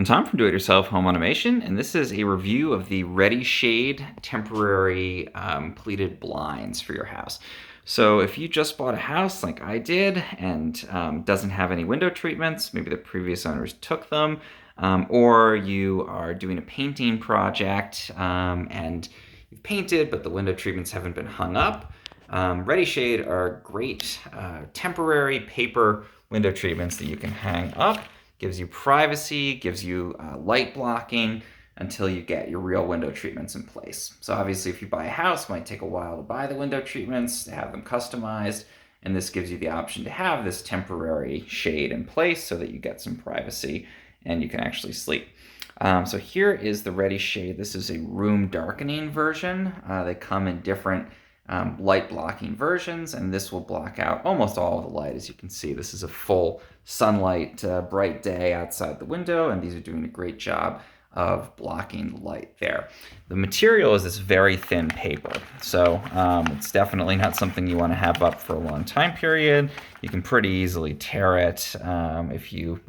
I'm Tom from Do-It-Yourself Home Automation, and this is a review of the Redi Shade temporary pleated blinds for your house. So if you just bought a house like I did and doesn't have any window treatments, maybe the previous owners took them, or you are doing a painting project and you've painted but the window treatments haven't been hung up, Redi Shade are great temporary paper window treatments that you can hang up. Gives you privacy, gives you light blocking until you get your real window treatments in place. So obviously if you buy a house, it might take a while to buy the window treatments, to have them customized, and this gives you the option to have this temporary shade in place so that you get some privacy and you can actually sleep. So here is the Redi Shade. This is a room darkening version. They come in different light blocking versions, and this will block out almost all of the light. As you can see, this is a full sunlight, bright day outside the window, and these are doing a great job of blocking the light there. The material is this very thin paper, so it's definitely not something you want to have up for a long time period. You can pretty easily tear it if you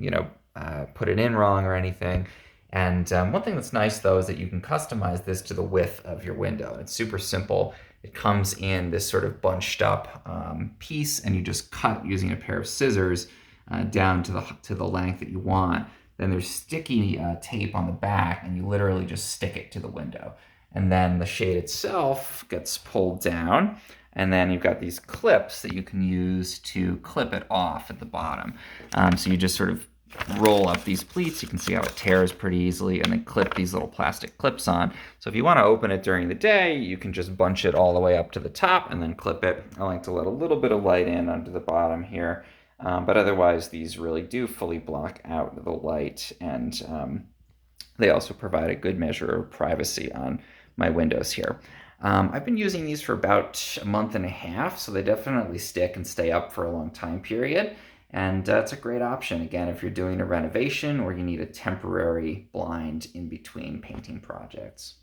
put it in wrong or anything. And one thing that's nice though is that you can customize this to the width of your window. It's super simple. It comes in this sort of bunched up piece, and you just cut using a pair of scissors down to the length that you want. Then there's sticky tape on the back, and you literally just stick it to the window. And then the shade itself gets pulled down, and then you've got these clips that you can use to clip it off at the bottom. So you just sort of roll up these pleats. You can see how it tears pretty easily, and then clip these little plastic clips on. So if you want to open it during the day, you can just bunch it all the way up to the top and then clip it. I like to let a little bit of light in under the bottom here, but otherwise these really do fully block out the light, and they also provide a good measure of privacy on my windows here. I've been using these for about a month and a half, so they definitely stick and stay up for a long time period. And it's a great option, again, if you're doing a renovation or you need a temporary blind in between painting projects.